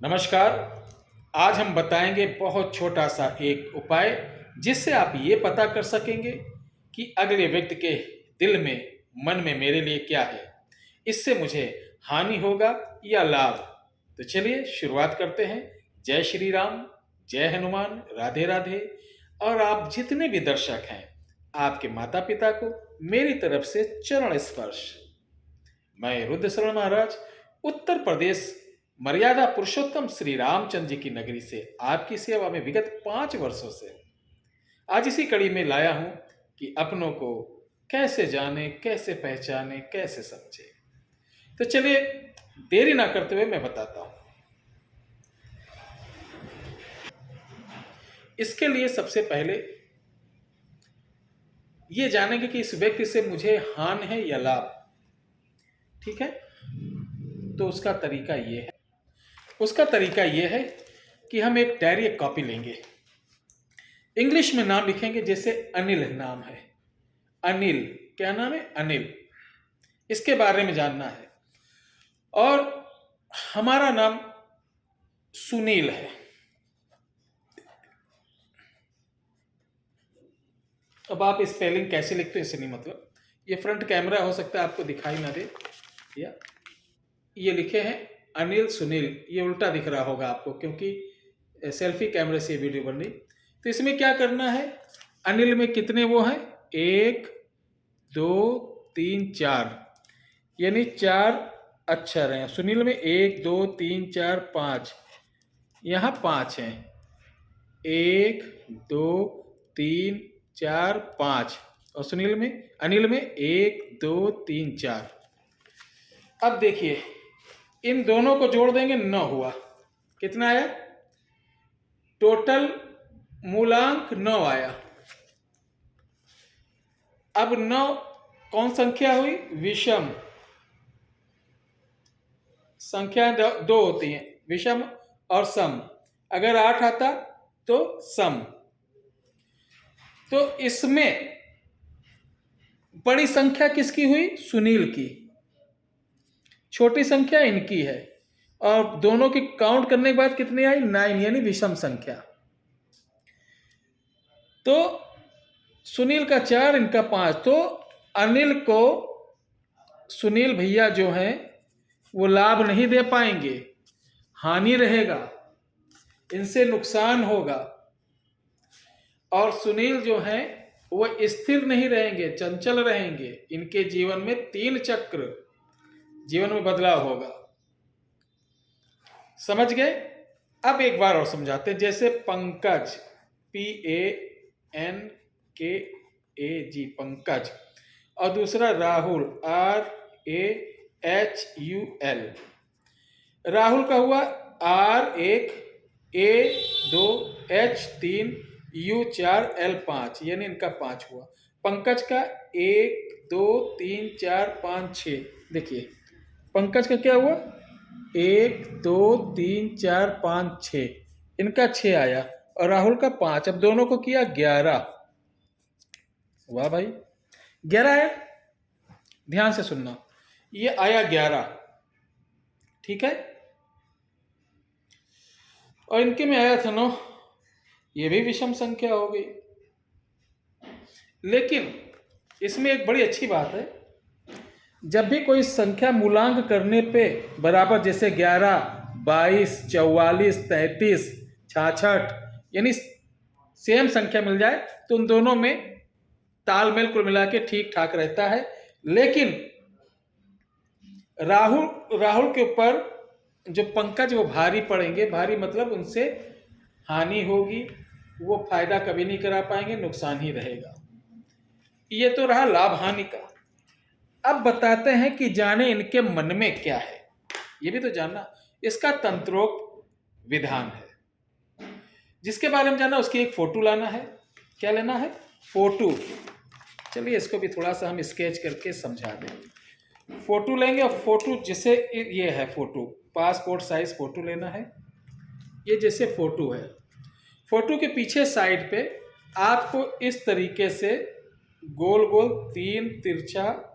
नमस्कार। आज हम बताएंगे बहुत छोटा सा एक उपाय जिससे आप ये पता कर सकेंगे कि अगले व्यक्ति के दिल में मन में मेरे लिए क्या है, इससे मुझे हानि होगा या लाभ। तो चलिए शुरुआत करते हैं। जय श्री राम, जय हनुमान, राधे राधे। और आप जितने भी दर्शक हैं, आपके माता पिता को मेरी तरफ से चरण स्पर्श। मैं रुद्रशरण महाराज, उत्तर प्रदेश मर्यादा पुरुषोत्तम श्री रामचंद्र जी की नगरी से आपकी सेवा में विगत 5 वर्षों से आज इसी कड़ी में लाया हूं कि अपनों को कैसे जाने, कैसे पहचाने, कैसे समझे। तो चलिए देरी ना करते हुए मैं बताता हूं। इसके लिए सबसे पहले ये जानेंगे कि इस व्यक्ति से मुझे हान है या लाभ। ठीक है, तो उसका तरीका ये है कि हम एक डायरी, एक कॉपी लेंगे। इंग्लिश में नाम लिखेंगे, जैसे अनिल नाम है। अनिल, क्या नाम है? अनिल। इसके बारे में जानना है। और हमारा नाम सुनील है। अब आप स्पेलिंग कैसे लिखते हो इससे नहीं मतलब, ये फ्रंट कैमरा हो सकता है आपको दिखाई ना दे, या ये लिखे हैं अनिल सुनील, ये उल्टा दिख रहा होगा आपको क्योंकि सेल्फी कैमरे से वीडियो बन रही। तो इसमें क्या करना है, अनिल में कितने वो हैं? 1 2 3 4, यानी 4 अक्षर हैं। सुनील में 1 2 3 4 5, यहाँ 5 हैं। 1 2 3 4 5, और सुनील में, अनिल में 1 2 3 4। अब देखिए, इन दोनों को जोड़ देंगे, 9 हुआ। कितना आया? टोटल मूलांक 9 आया। अब 9 कौन संख्या हुई? विषम संख्या 2 होती हैं, विषम और सम। अगर 8 आता तो सम। तो इसमें बड़ी संख्या किसकी हुई? सुनील की। छोटी संख्या इनकी है। और दोनों की काउंट करने के बाद कितनी आई? 9, यानी विषम संख्या। तो सुनील का 4, इनका 5। तो अनिल को सुनील भैया जो हैं वो लाभ नहीं दे पाएंगे, हानि रहेगा, इनसे नुकसान होगा। और सुनील जो हैं वो स्थिर नहीं रहेंगे, चंचल रहेंगे। इनके जीवन में 3 चक्र, जीवन में बदलाव होगा। समझ गए? अब एक बार और समझाते हैं। जैसे पंकज, PANKAG, पंकज। और दूसरा राहुल, RAHUL। राहुल का हुआ R1 A2 H3 U4 L5, यानी इनका 5 हुआ। पंकज का 1 2 3 4 5 6। देखिए पंकज का क्या हुआ? 1 2 3 4 5 6, इनका 6 आया। और राहुल का 5। अब दोनों को किया 11। वाह भाई, 11 आया। ध्यान से सुनना, ये आया 11। ठीक है। और इनके में आया था 9, ये भी विषम संख्या हो गई। लेकिन इसमें एक बड़ी अच्छी बात है, जब भी कोई संख्या मूलांक करने पे बराबर, जैसे 11 22 44 33 66, यानी सेम संख्या मिल जाए तो उन दोनों में तालमेल कुल मिला के ठीक ठाक रहता है। लेकिन राहुल के ऊपर जो पंकज वो भारी पड़ेंगे। भारी मतलब उनसे हानि होगी, वो फायदा कभी नहीं करा पाएंगे, नुकसान ही रहेगा। ये तो रहा लाभ हानि का। अब बताते हैं कि जाने इनके मन में क्या है, ये भी तो जानना। इसका तंत्रोक्त विधान है, जिसके बारे में जानना उसकी एक फोटो लाना है। क्या लेना है? फोटो। चलिए इसको भी थोड़ा सा हम स्केच करके समझा दें। फोटो लेंगे, और फोटो जैसे ये है, फोटो पासपोर्ट साइज फोटो लेना है। ये जैसे फोटो है, फोटो के पीछे साइड पे आपको इस तरीके से गोल गोल 3 तिरछा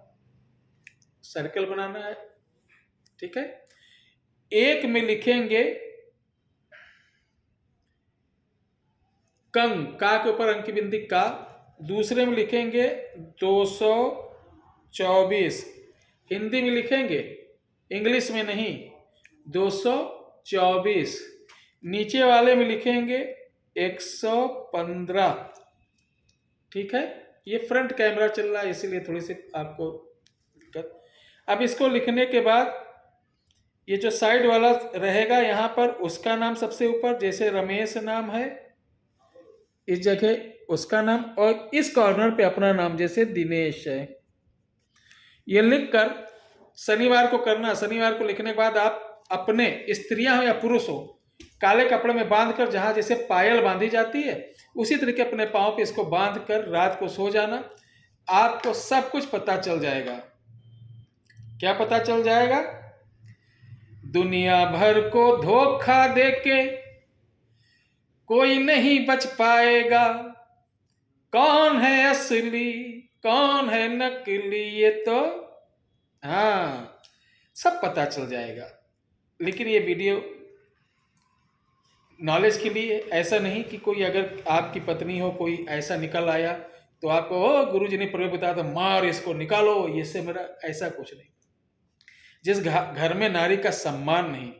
सर्कल बनाना है। ठीक है। एक में लिखेंगे कंग, का के ऊपर अंक की बिंदी का। दूसरे में लिखेंगे 224, हिंदी में लिखेंगे, इंग्लिश में नहीं, 224। नीचे वाले में लिखेंगे 115। ठीक है, ये फ्रंट कैमरा चल रहा है इसीलिए थोड़ी सी आपको दिक्कत। अब इसको लिखने के बाद ये जो साइड वाला रहेगा यहाँ पर उसका नाम सबसे ऊपर, जैसे रमेश नाम है इस जगह उसका नाम, और इस कॉर्नर पे अपना नाम जैसे दिनेश है। ये लिखकर शनिवार को करना। शनिवार को लिखने के बाद आप अपने, स्त्रियां हो या पुरुष हो, काले कपड़े में बांधकर जहां जैसे पायल बांधी जाती है उसी तरीके अपने पांव पे इसको बांध कर रात को सो जाना। आपको सब कुछ पता चल जाएगा। क्या पता चल जाएगा? दुनिया भर को धोखा देके कोई नहीं बच पाएगा, कौन है असली कौन है नकली, ये तो हाँ सब पता चल जाएगा। लेकिन ये वीडियो नॉलेज के लिए, ऐसा नहीं कि कोई अगर आपकी पत्नी हो कोई ऐसा निकल आया तो आपको ओ गुरुजी ने प्रयोग बताया था मार इसको निकालो, ये से मेरा, ऐसा कुछ नहीं। जिस घर में नारी का सम्मान नहीं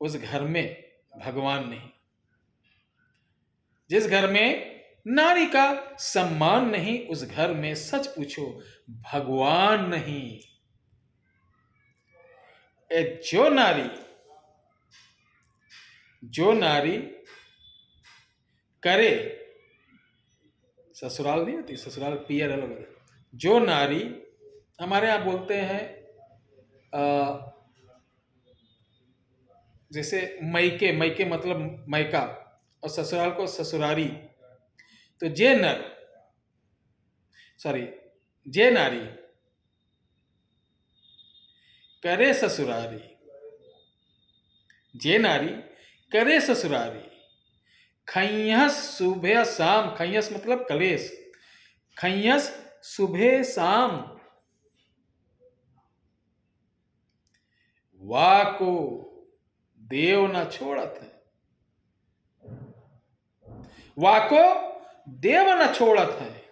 उस घर में भगवान नहीं। जिस घर में नारी का सम्मान नहीं उस घर में सच पूछो भगवान नहीं। जो नारी करे, ससुराल नहीं होती, ससुराल पियर अलग अलग। जो नारी, हमारे यहाँ बोलते हैं जैसे मैके, मैके मतलब मैका, और ससुराल को ससुरारी। तो जे नारी करे ससुरारी, जे नारी करे ससुरारी, खैयस सुबह शाम, खैयस मतलब कलेश, खैयस सुबह शाम, वा को देव न छोड़त है, वा को देव न छोड़त है,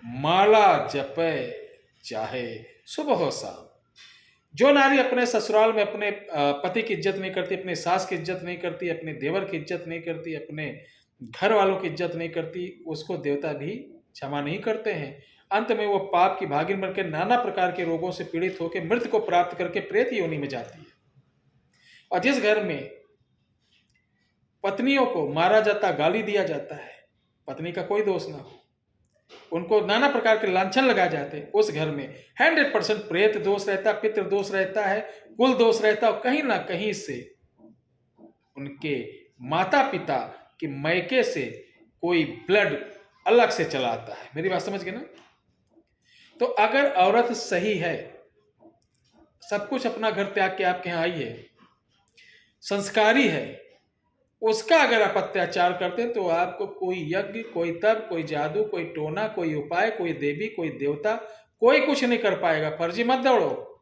माला जपे चाहे सुबह हो शाम। जो नारी अपने ससुराल में अपने पति की इज्जत नहीं करती, अपने सास की इज्जत नहीं करती, अपने देवर की इज्जत नहीं करती, अपने घर वालों की इज्जत नहीं करती, उसको देवता भी क्षमा नहीं करते हैं। अंत में वो पाप की भागिन बनकर नाना प्रकार के रोगों से पीड़ित होकर मृत्यु को प्राप्त करके प्रेत योनि में जाती है। और जिस घर में पत्नियों को मारा जाता, गाली दिया जाता है, पत्नी का कोई दोष ना हो, उनको नाना प्रकार के लांछन लगाए जाते हैं, उस घर में 100% प्रेत दोष रहता है, पितृ दोष रहता है, कुल दोष रहता है, और कहीं ना कहीं से उनके माता पिता के मैके से कोई ब्लड अलग से चला आता है। मेरी बात समझ गए ना? तो अगर औरत सही है, सब कुछ अपना घर त्याग के आपके यहाँ आई है, संस्कारी है, उसका अगर आप अत्याचार करते हैं तो आपको कोई यज्ञ, कोई तप, कोई जादू, कोई टोना, कोई उपाय, कोई देवी, कोई देवता, कोई कुछ नहीं कर पाएगा। फर्जी मत दौड़ो।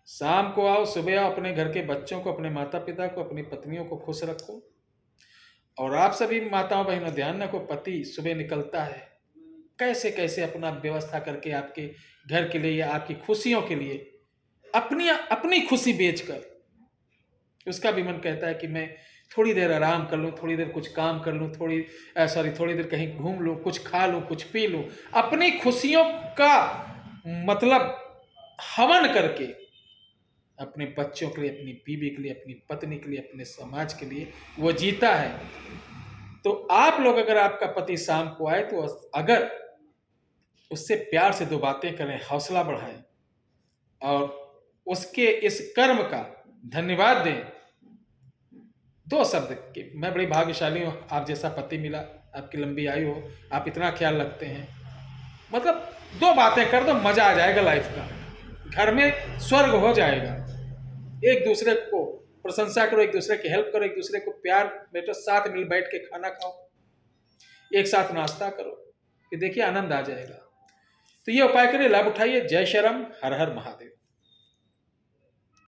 शाम को आओ, सुबह आओ, अपने घर के बच्चों को, अपने माता पिता को, अपनी पत्नियों को खुश रखो। और आप सभी माताओं बहनों ध्यान रखो, पति सुबह निकलता है, कैसे कैसे अपना व्यवस्था करके आपके घर के लिए या आपकी खुशियों के लिए अपनी खुशी बेचकर, उसका भी मन कहता है कि मैं थोड़ी देर आराम कर लूँ, थोड़ी देर कुछ काम कर लूँ, थोड़ी देर कहीं घूम लूँ, कुछ खा लूँ, कुछ पी लूँ, अपनी खुशियों का मतलब हवन करके अपने बच्चों के लिए, अपनी बीवी के लिए, अपनी पत्नी के लिए, अपने समाज के लिए वो जीता है। तो आप लोग अगर आपका पति शाम को आए तो अगर उससे प्यार से 2 बातें करें, हौसला बढ़ाएं और उसके इस कर्म का धन्यवाद दें। 2 शब्द के, मैं बड़ी भाग्यशाली हूँ, आप जैसा पति मिला, आपकी लंबी आयु हो, आप इतना ख्याल रखते हैं, मतलब 2 बातें कर दो, मजा आ जाएगा लाइफ का, घर में स्वर्ग हो जाएगा। एक दूसरे को प्रशंसा करो, एक दूसरे की हेल्प करो, एक दूसरे को प्यार बेटो, साथ मिल बैठ के खाना खाओ, एक साथ नाश्ता करो, ये देखिए आनंद आ जाएगा। तो ये उपाय करिए, लाभ उठाइए। जय श्री राम, हर हर महादेव।